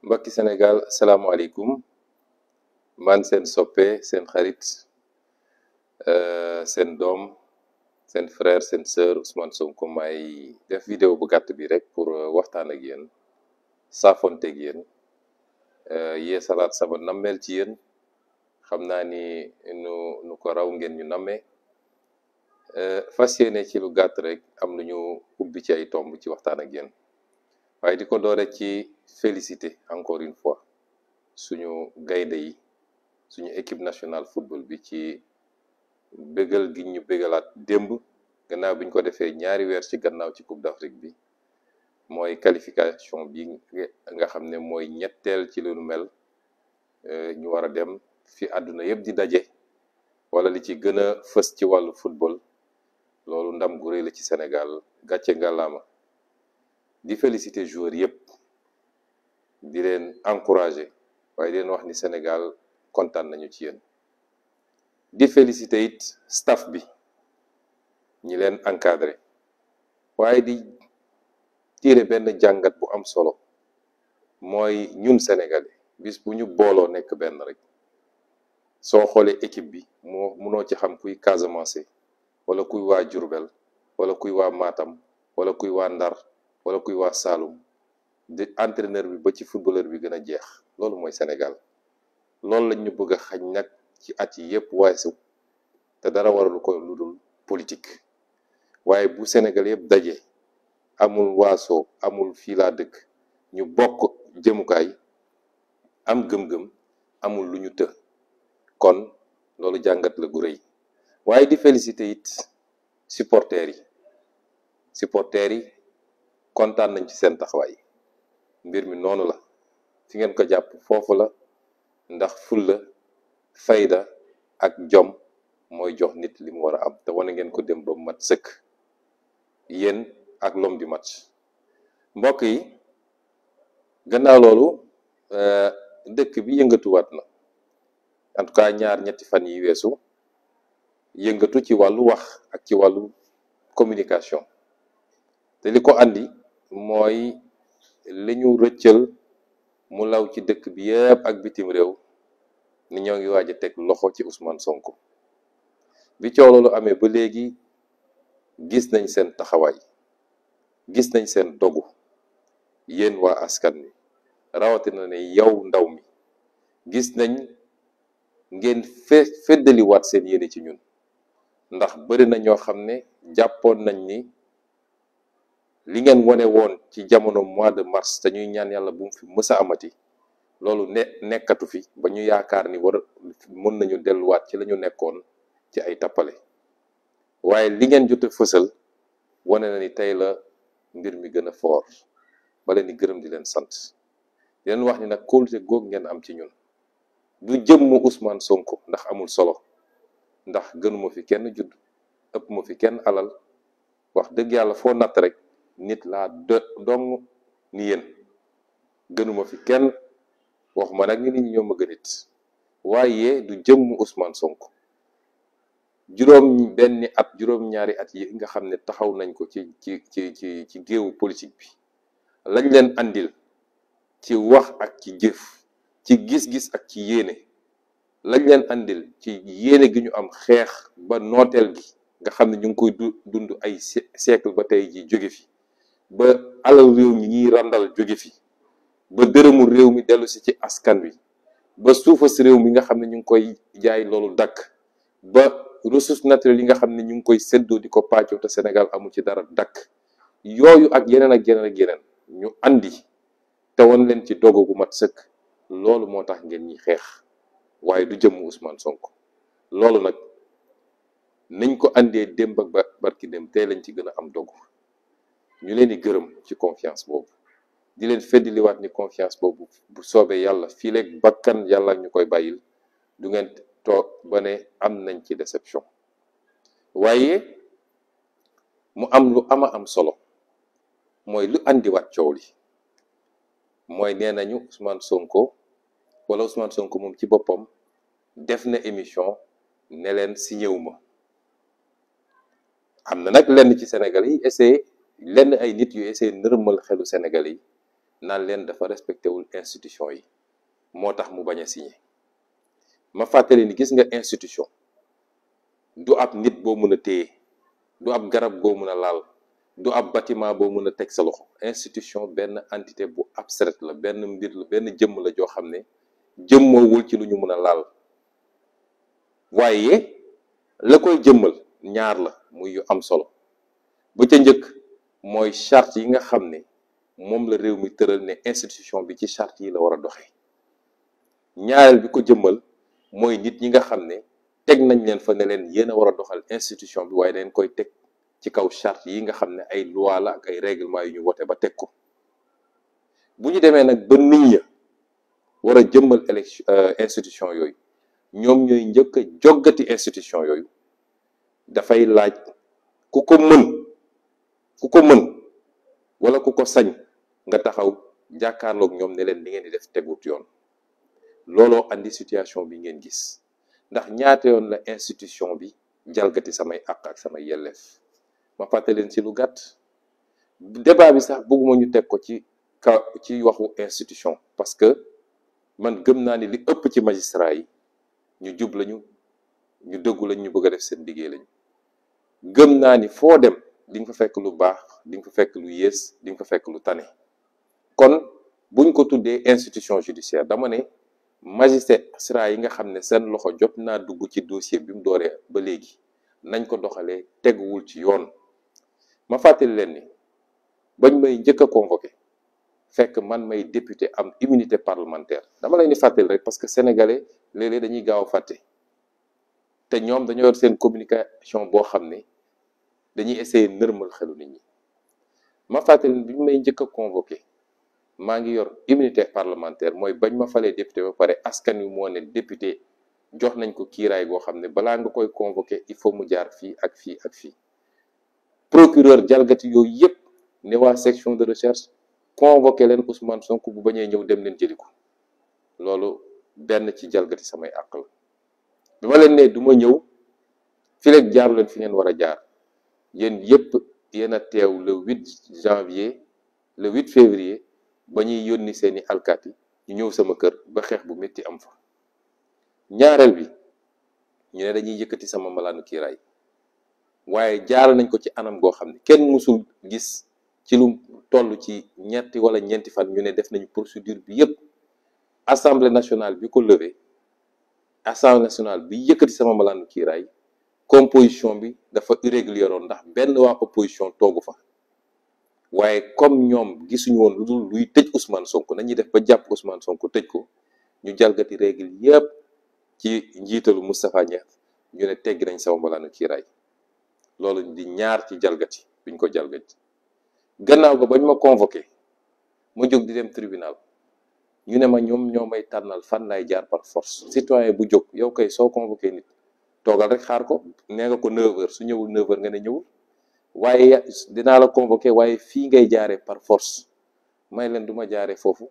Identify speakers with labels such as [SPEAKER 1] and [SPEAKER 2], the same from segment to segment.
[SPEAKER 1] mbokki Sénégal asalaamaaleykum man seen soppe seen xarit seen doom seen frère seen sœur Ousmane Sonko may def vidéo bu gàtt bi rek pour waxtaan ak yéen saafonte ak yéen yee salaat sama nammeel ci yéen xam naa ni nu ko raw ngeen ñu nammee fas yéene ci lu gàtt rek am lu ñu ubbi ci ay tomb ci waxtaan ak yéen waaye di ko doore ci félicité encore une fois suñu gaynde yi suñu équipe nationale football bi ci bégal gi ñu bégalaat démb gannaaw bi ñu ko defee ñaari weer ci gannaaw ci Coupe d'Afrique bi mooy qualification bi nga xam ne mooy ñetteel ci lu nu mel ñu war a dem fi àdduna yëpp di daje wala li ci gën a fës ci wàllu football loolu ndam gu rëy la ci Sénégal gàcce ngàllaama di féliciter joueurs yëpp di leen encourager waaye di leen wax ni Sénégal kontaan nañu ci yéen di féliciter it staff bi ñi leen encadré waaye di tirer benn jàngat bu am solo mooy ñun Sénégalais bis bu ñu booloo nekk benn rek soo xoolee équipe bi munoo ci xam kuy Casamance wala kuy waa Diourbel wala kuy waa Matam wala kuy waa Ndar wala kuy waa Saloum di entraîneur bi ba ci footballeur bi gën a jeex loolu mooy Sénégal loolu lañ ñu bëgg a xañ nag ci at yi yëpp weesu te dara waralu ko lu dul politique waaye bu Sénégal yëpp daje amul waaso amul fii laa dëkk ñu bokk jëmukaay am gëm-gëm amul lu ñu të kon loolu jàngat la gu rëy waaye di féliciter it supporters yi kontaan nañ ci seen taxawaay mbir mi noonu la fi ngeen ko jàpp foofu la ndax fulla fayda ak jom mooy jox nit li mu war a am te wane ngeen ko dem ba mat sëkk yéen ak l'homme du match mbokk yi gannaaw loolu dëkk bi yëngatuwaat na en tout cas ñetti fan yi weesu yëngatu ci wàllu wax ak ci wàllu communication te li ko andi mooy li ñu rëccal mu law ci dëkk bi yëpp ak bitim réew ni ñoo ngi waaj a teg loxo ci Ousmane Sonko bi coow loolu amee ba léegi gis nañ seen taxawaay gis nañ seen dogu yéen waa askan wi rawatina ne yow ndaw mi gis nañ ngeen feddaliwaat seen yéene ci ñun ndax bëri na ñoo xam ne jàppoon nañ ni li ngeen wone woon ci jamono mois de mars te ñuy ñaan yàlla bu mu fi mës a amati loolu nekkatu fi ba ñu yaakaar ni mën nañu delluwaat ci la ñu nekkoon ci ay tappale waaye li ngeen jot a fësal wane na ni tey la mbir mi gën a foor ba leen di gërëm di leen sant di leen wax ni nag kóolute goog ngeen am ci ñun du jëmmu Ousmane Sonko ndax amul solo ndax gënuma fi kenn judd ëpp ma fi kenn alal wax dëgg yàlla foo natt rek nit laa dong ni yéen gënuma fi kenn waxuma nag ni nit ñi ñoo ma gën it waaye du jëmm Ousmane Sonko juróom ñaari at yi nga xam ne taxaw nañ ko ci géewu politique bi lañ leen andil ci wax ak ci jëf ci gis-gis ak ci yéene lañ leen andil ci yéene gi ñu am xeex ba nooteel gi nga xam ne ñu ngi koy dund ay siècle ba tey ji jóge fi ba alal réew mi ñuy randal jóge fi ba dërëmu réew mi dellu si ci askan wi ba suufas réew mi nga xam ne ñu ngi koy jaay loolu dakk ba ressources naturelles yi nga xam ne ñu ngi koy séddoo di ko pàccoo te Sénégal amul ci dara dakk yooyu ak yeneen ak yeneen ak yeneen ñu andi te won leen ci dogo gu mat sëkk loolu moo tax ngeen ñi xeex waaye du jëmm Ousmane Sonko loolu nag nañ ko andee démb ak barki dem tey lañ ci gën a am dogu ñu leen di gërëm ci confiance boobu di leen feddiliwaat ni confiance boobu bu soobee yàlla fii leeg bakkan yàlla ñu koy bàyyil du ngeen toog ba ne am nañ ci déception waaye mu am lu am solo mooy lu andiwaat coow li mooy nee nañu Ousmane Sonko moom ci boppam def na émission ne leen signé wu ma am na nag lenn ci Sénégal yi essayé lenn ay nit yu essayé nërmal xelu Sénégal yi naan leen dafa respecté wul institution yi moo tax mu bañ a signé. ma fàttali ni gis nga institution du ab nit boo mën a téye, du ab garab boo mën a laal, du ab bâtiment boo mën a teg sa loxo. institution benn entité bu abstraite la, benn mbir la, benn jëmm la joo xam ne jëmmoowul ci lu ñu mën a laal. waaye la koy jëmmal ñaar la muy yu am solo. bu ca njëkk mooy charte yi nga xam ne moom la réew mi tëral ne institution bi ci charte yi la war a doxee. ñaareel bi ko jëmmal mooy nit ñi nga xam ne teg nañ leen fa ne leen yéen a war a doxal institution bi, waaye dañ koy teg ci kaw charte yi nga xam ne ay loi la ak ay règlement yu ñu wote ba teg ko. bu ñu demee nag ba nit ña war a jëmmal élection institution yooyu, ñoom ñooy njëkk a joggati institution yooyu. dafay laaj ku ko mën wala ku ko sañ nga taxaw jàkkaarloog ñoom ne leen li ngeen di def tegut yoon. looloo andi situation bi ngeen gis, ndax ñaata yoon la institution bi jalgati samay àq ak samay yelleef. ma fàtte leen ci lu gàtt. débat bi sax bëgguma ñu teg ko ci waxu institution, parce que man gëm naa ni li ëpp ci magistrat yi ñu jub lañu, ñu dëggu lañ, ñu bëgg a def seen liggéey lañu. gëm naa ni foo dem di nga fa fekk lu baax, di nga fa fekk lu yées, di nga fa fekk lu tane. kon buñ ko tuddee institution judiciaire, dama ne magistrat yi nga xam ne seen loxo jot naa dugg ci dossier bi mu dooree ba léegi nañ ko doxalee teguwul ci yoon. ma fàttali leen ni bañ may njëkk a convoqué fekk man may député am immunité parlementaire, dama leen di fàttali rek parce que sénégalais léeg-léeg dañuy gaaw a fàtte, te ñoom dañoo yor seen communication boo xam ne dañuy essayer nërmal xelu nit ñi. ma fàttali ni bi ñu may njëkk a convoqué maa ngi yor immunité parlementaire, mooy bañ ma falee député ba pare askan wi moo ne député jox nañ ko kiiraay goo xam ne balaa nga koy convoqué il faut mu jaar fii ak fii ak fii. procureur jalgati yooyu yëpp ne waa section de recherche convoqué leen Ousmane Sonko, bu bañee ñëw dem leen jëli ko. loolu benn ci jalgati samay àq la. bi ma leen ne du ma ñëw fi leen jaaru leen fi ngeen war a jaar, yéen yëpp yéen a teew le 8 février ba ñuy yónni seeni alkaati ñu ñëw sama kër ba xeex bu métti am fa. ñaareel bi ñu ne dañuy yëkkati sama malaanu kiiraay, waaye jaar nañ ko ci anam goo xam ne kenn mësul gis ci lu toll ci ñetti wala ñeenti fan ñu ne def nañu procédure bi yëpp. assemblée nationale bi ko levé, assemblée nationale bi yëkkati sama malaanu kiiraay, composition bi dafa irrégulier woon ndax benn waa opposition toogu fa. waaye comme ñoom gisuñu woon lu dul luy tëj Ousmane Sonko, nañuy def ba jàpp Ousmane Sonko tëj ko, ñu jalgati règle yëpp ci njiitalu Moustapha Niasse, ñu ne teggi nañ sama malaanu kiiraay. loolu di ñaar ci jalgati biñ ko jalgati. gannaaw ga bañ ma convoqué ma jóg di dem tribunal, ñu ne ma ñoom ñoo may tànnal fan laay jaar par force. citoyen bu jóg yow kay soo convoqué nit toogal rek xaar ko, nee nga ko 9h, su ñëwul 9h nga ne ñëwul, waaye dinaa la convoqué waaye fii ngay jaaree par force. may leen du ma jaaree foofu,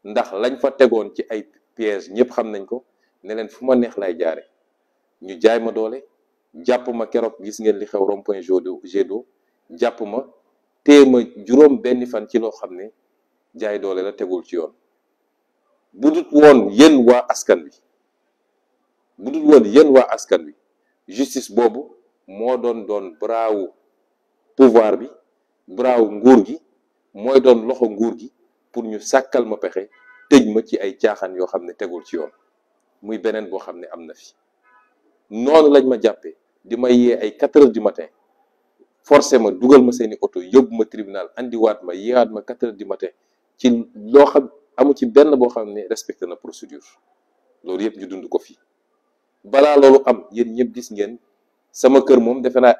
[SPEAKER 1] ndax lañ fa tegoon ci ay piège ñëpp xam nañ ko, ne leen fu ma neex lay jaare. ñu jaay ma doole, jàpp ma keroog, gis ngeen li xew rond-point Jet d'eau, jàpp ma téye ma juróom benni fan ci loo xam ne jaay doole la, tegul ci yoon. bu dut woon yéen waa askan wi, justice boobu moo doon braawu pouvoir bi, braawu nguur gi, mooy doon loxo nguur gi pour ñu sàkkal ma pexe tëj ma ci ay caaxaan yoo xam ne tegul ci yoon. muy beneen boo xam ne am na fi. noonu lañ ma jàppee di ma yee ay 4h du matin, forcé ma dugal ma seeni oto yóbbu ma tribunal, andiwaat ma yeewaat ma 4h du matin ci loo xam amu ci benn boo xam ne respecté na procédure. loolu yëpp ñu dund ko fi. balaa loolu am, yéen ñëpp gis ngeen sama kër moom defe naa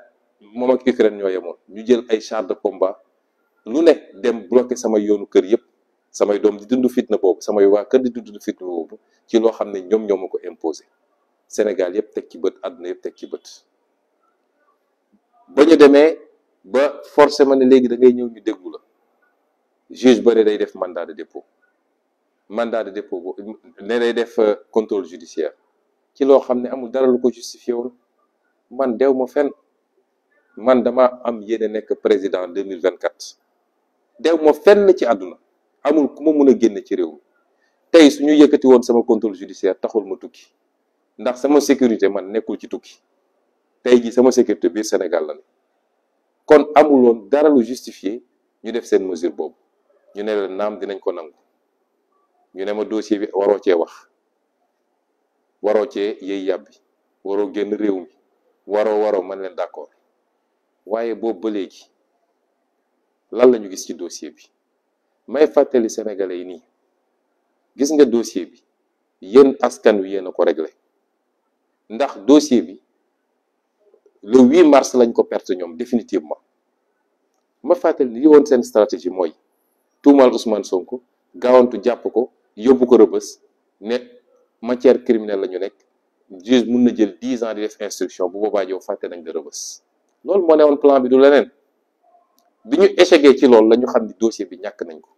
[SPEAKER 1] moom ak Ukraine ñoo yemoon, ñu jël ay chars de combat lu ne dem bloqué sama yoonu kër yëpp, samay doom di dund fitna boobu, samay waa kër di dund fitna boobu, ci loo xam ne ñoom ñoo ma ko imposé. Sénégal yëpp teg ci bët, àdduna yëpp teg ci bët. ba ñu demee ba forcé ma ne léegi da ngay ñëw ñu déglu la. juge ba ne day def mandat de dépôt boobu ne day def contrôle judiciaire ci loo xam ne amul dara lu ko justifié woon. man dew ma fenn, man dama am yéene nekk président 2024. dew ma fenn ci àdduna, amul ku ma mun a génne ci réew mi tey suñu yëkkati woon sama contrôle judiciaire taxul ma tukki ndax sama sécurité man nekkul ci tukki tey ji sama sécurité biir Sénégal la ne kon amuloon dara lu justifié ñu def seen mesure boobu ñu ne la naam dinañ ko nangu ñu ne ma dossier bi waroo cee wax waroo cee yëy yàbbi waroo génn réew mi waroo man leen d'accord waaye boobu ba léegi lan la ñu gis ci dossier bi may fàttali sénégalais yi nii gis nga dossier bi yéen askan wi yéen a ko réglé ndax dossier bi le 8 mars lañ ko perte ñoom définitivement ma fàttali li woon seen stratégie mooy tuumal Ousmane Sonko gaawantu jàpp ko yóbbu ko rëbës ne matière criminelle la ñu nekk juge mun na jël 10 ans di def instruction bu boobaa yow fàtte nañ la rëbës loolu moo ne woon plan bi du leneen bi ñu échecgee ci loolu la ñu xam ni dossier bi ñàkk nañ ko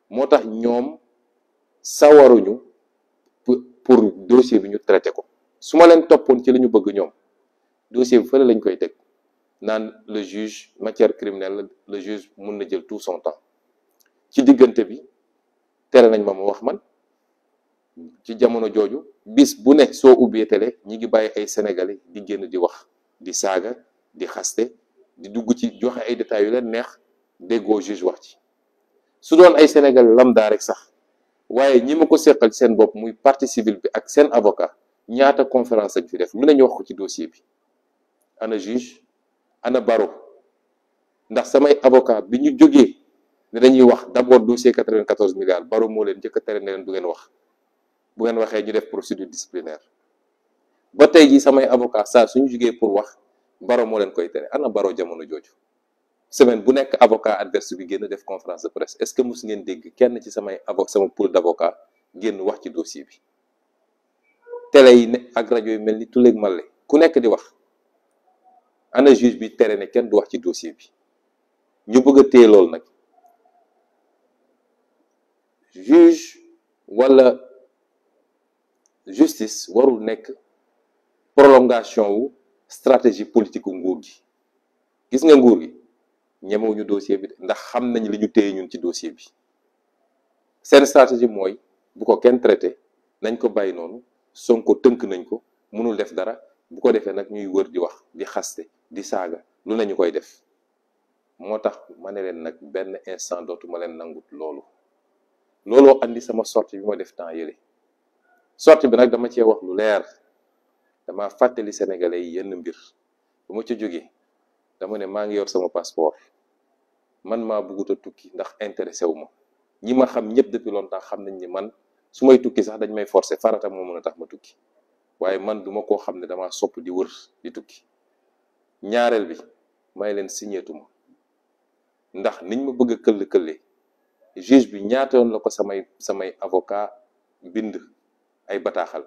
[SPEAKER 1] moo tax ñoom sawaruñu pour dossier bi ñu traité ko su ma leen toppoon ci li ñu bëgg ñoom dossier bi fële lañ koy teg naan le juge matière criminelle le juge mun na jël tout son temps ci diggante bi tere nañ ma wax man ci jamono jooju bis bu ne soo ubbee télé ñi ngi bàyyi ay sénégalais di génn di wax di saaga di xaste di dugg ci joxe ay détails yu leen neex déggoo juge wax ci su doon ay sénégalais lambda rek sax waaye ñi ma ko seqal ci seen bopp muy partie civile bi ak seen avocat ñaata conférence lañ fi def lu ne ñu wax ko ci dossier bi ana juge ana baro ndax samay avocat bi ñu jógee ne dañuy wax d'abord dossier 94 milliards baro moo leen njëkk a tere ne leen du ngeen wax bu ngeen waxee ñu def procédure disciplinaire ba tey ji samay avocat saa suñu jógee pour wax baro moo leen koy tere ana baro jamono jooju semaine bu nekk avocat adverse bi génn def conférence de presse est-ce que mos ngeen dégg kenn ci samay sama pool d'avocat génn wax ci dossier bi télé yi ne ak rajo yi mel ni tuleeg male ku nekk di wax ana juge bi tere ne kenn du wax ci dossier bi ñu bëgg a téye loolu nag juge wala justice warul nekk prolongation wu stratégie politique nguur gi gis nga nguur gi ñemewuñu dossier bi ndax xam nañ li ñu téye ñun ci dossier bi seen stratégie mooy bu ko kenn traité nañ ko bàyyi noonu Sonko tënk nañ ko mënul def dara bu ko defee nag ñuy wër di wax di xaste di saaga lu nañu koy def moo tax ma ne leen nag benn instant dootu ma leen nangut looloo andi sama sortie bi ma def temps yële sortie bi nag dama cee wax lu leer dama fàttali sénégalais yi yenn mbir bu ma ca jógee dama ne maa ngi yor sama passeport man maa bëggut a tukki ndax intéressé wu ma ñi ma xam ñëpp depuis longtemps xam nañ ni man su may tukki sax dañ may forcer farata moo mën a tax ma tukki waaye man duma koo xam ne damaa sopp di wër di tukki ñaareel bi may leen signétuma ndax niñ ma bëgg a këll-këllee juge bi ñaata yoon la ko samay avocat bind ay bataaxal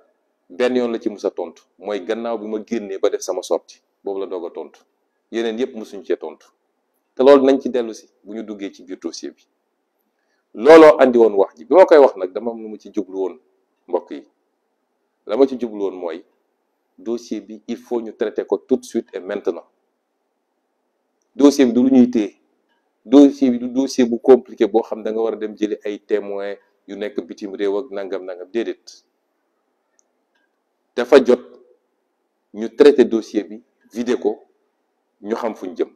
[SPEAKER 1] benn yoon la ci mus a tontu mooy gannaaw bi ma génnee ba def sama sortie boobu la doog a tontu yeneen yépp musuñ cee tontu te loolu nañ ci dellu si bu ñu duggee ci biir dossier bi looloo andi woon wax ji bi ma koy wax nag dama am lu ma ci jublu woon mbokk yi la ma ci jublu woon mooy dossier bi il faut ñu traiter ko tout de suite et maintenant dossier bi du lu ñuy téye dossier bi du dossier bu compliqué boo xam da nga war a dem jëli ay témoins yu nekk bitim réew ak nangam déedéet dafa jot ñu traiter dossier bi vider ko ñu xam fuñ jëm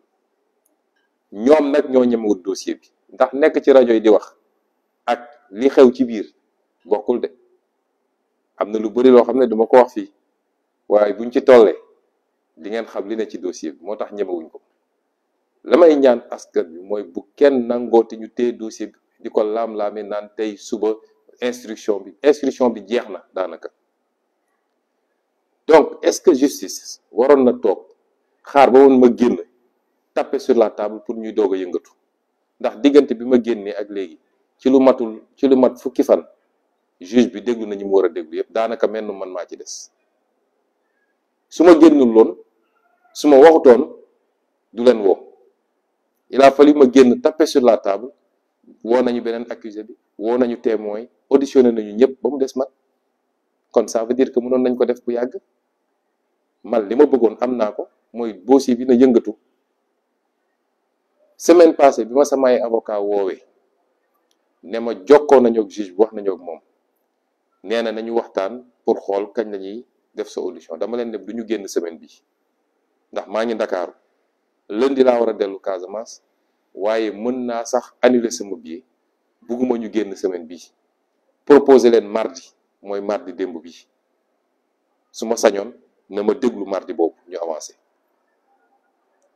[SPEAKER 1] ñoom nag ñoo ñemewut dossier bi ndax nekk ci rajo yi di wax ak li xew ci biir bokkul de am na lu bari loo xam ne duma ko wax fii waaye buñ ci tollee di ngeen xam li ne ci dossier bi moo tax ñemewuñ ko la may ñaan askan bi mooy bu kenn nangooti ñu téye dossier bi di ko laam-laame naan tey suba instruction bi jeex na daanaka donc est-ce que justice waroon na toog xaar ba woon ma génn taper sur la table pour ñuy doog a yëngatu ndax diggante bi ma génnee ak léegi ci lu mat fukki fan juge bi déglu na ñu mu war a déglu yëpp daanaka mel man maa ci des su ma génnul loon su ma waxutoon du leen woo il a fallu ma génn taper sur la table woo nañu beneen accusé bi woo nañu témoin auditionné nañu ñëpp ba mu des man kon ça veut dire que mënoon nañ ko def bu yàgg man li ma bëggoon am naa ko mooy dossier bi na yëngatu semaine passée bi ma samay avocat woowee ne ma jokkoo nañu ak juge bi wax nañu ak moom nee na nañu waxtaan pour xool kañ la ñuy def sa audition. dama leen ne du ñu génn semaine bi ndax maa ngi Ndakaaru lundi laa war a dellu Casamance waaye mën naa sax annuler sama billet bugguma ñu génn semaine bi proposer leen mardi mooy mardi démb bi su ma sañoon na ma déglu mardi boobu ñu avancé.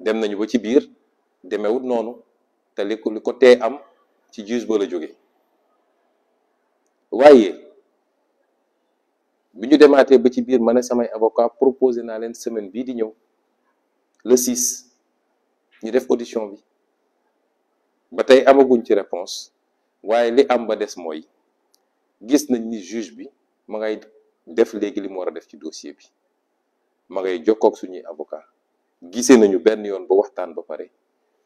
[SPEAKER 1] dem nañu ba ci biir demewut noonu te li ko tee am ci juge ba la jóge waaye bi ñu demaatee ba ci biir ma ne samay avocat proposé naa leen semaine bii di ñëw le 6 ñu def audition bi ba tey amaguñ ci réponse waaye li am ba des mooy gis nañ ni juge bi ma ngay def léegi li mu war a def ci dossier bi ma ngay jokkoog suñuy avocat gisee nañu benn yoon ba waxtaan ba pare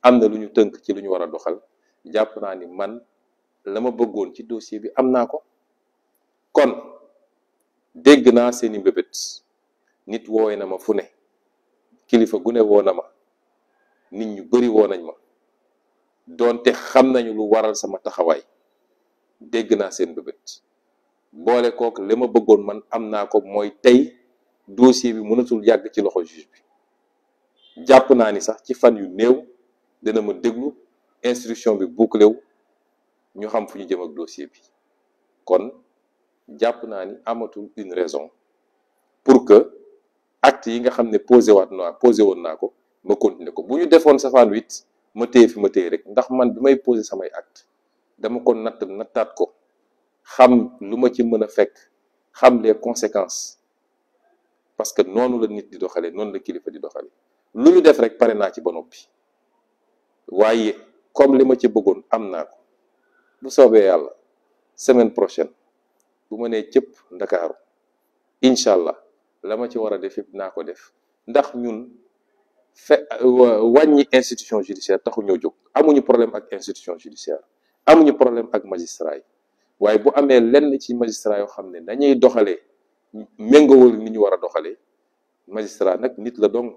[SPEAKER 1] am na lu ñu tënk ci lu ñu war a doxal jàpp naa ni man la ma bëggoon ci dossier bi am naa ko. kon dégg naa seeni mbébét nit woowe na ma fu ne kilifa gu ne woo na ma nit ñu bari woo nañ ma doonte xam nañu lu waral sama taxawaay dégg naa seen mbébét boole kook li ma bëggoon man am naa ko mooy tey dossier bi mënatul yàgg ci loxo juge bi. jàpp naa ni sax ci fan yu néew dina ma déglu instruction bi bouclé wu ñu xam fu ñu jëm ak dossier bi kon jàpp naa ni amatul une raison pour que acte yi nga xam ne posé woon naa ko ma continuer ko. bu ñu defoon safaan wit ma téye fi ma téye rek ndax man bi may posé samay acte dama ko nattaat ko xam lu ma ci mën a fekk xam les conséquences parce que noonu la nit di doxalee noonu la kilifa di doxalee. lu ñu def rek pare naa ci ba noppi waaye comme li ma ci bëggoon am naa ko bu soobee yàlla semaine prochaine bu ma nee cëpp Ndakaaru incha allah la ma ci war a def yëpp naa ko def ndax ñun wàññi institution judiciaire taxu ñoo jóg. amuñu problème ak institution judiciaire amuñu problème ak magistrat yi waaye bu amee lenn ci magistrat yoo xam ne dañuy doxalee méngawul ni ñu war a doxalee magistrat nag nit la dong.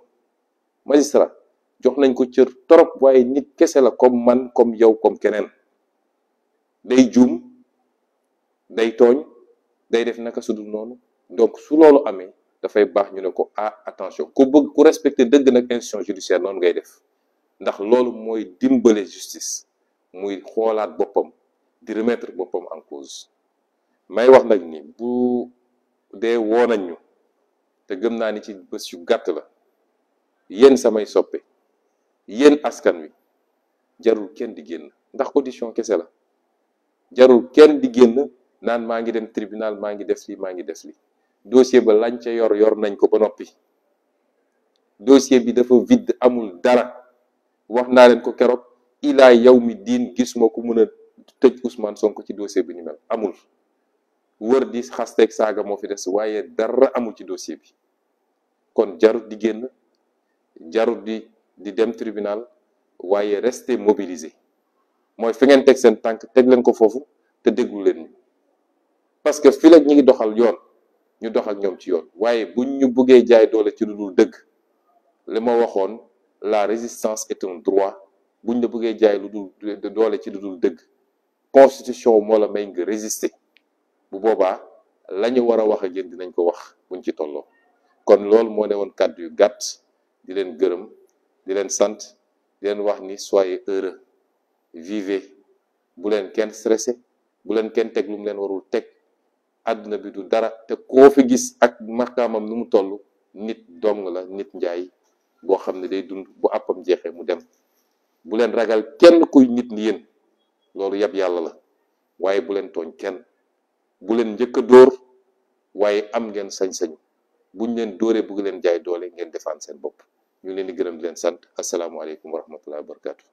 [SPEAKER 1] magistrat jox nañ ko cër torop waaye nit kese la comme man comme yow comme keneen day juum day tooñ day def naka sudul noonu donc su loolu amee dafay baax ñu ne ko attention ku bëgg ku respecter dëgg nag institution judiciaire noonu ngay def ndax loolu mooy dimbale justice muy xoolaat boppam di remettre boppam en cause. may wax nag ni bu dee woo nañ ñu te gëm naa ni ci bés yu gàtt la yéen samay soppe yéen askan wi jarul kenn di génn ndax audition kese la jarul kenn di génn naan maa ngi dem tribunal maa ngi def li dossier ba lañ ca yor nañ ko ba noppi. dossier bi dafa vide amul dara wax naa leen ko keroog ilaa yawmi diin gisuma ku mën a tëj Ousmane Sonko ci dossier bi ni mel amul. wër di xasteeg saaga moo fi des waaye dara amul ci dossier bi kon jarul di génn jarul di dem tribunal waaye rester mobilisé mooy fi ngeen teg seen tànk teg leen ko foofu te déglu leen ñu parce que fii la ñu ngi doxal yoon ñu dox ak ñoom ci yoon waaye buñ ñu bëggee jaay doole ci lu dul dëgg li ma waxoon la résistance est un droit buñ la bëggee jaay lu dul doole ci lu dul dëgg constitution moo la may nga résister bu boobaa la ñu war a wax ak yéen dinañ ko wax buñ ci tolloo kon loolu moo ne woon kàddu yu gàtt di leen gërëm di leen sant di leen wax ni soyez heureux vivez bu leen kenn stressé bu leen kenn teg lu mu leen warul teg àdduna bi du dara te koo fi gis ak maqaamam nu mu toll nit dong la nit njaay boo xam ne day dund bu àppam jeexee mu dem bu leen ragal kenn kuy nit ni yéen loolu yab yàlla la waaye bu leen tooñ kenn bu leen njëkk a dóor waaye am ngeen sañ-sañ buñ leen dóoree bëgg leen jaay doole ngeen defaan seen bopp ñu leen di gërëm di leen sant asalaamaaleykum wa rahmatullahi wa barakatu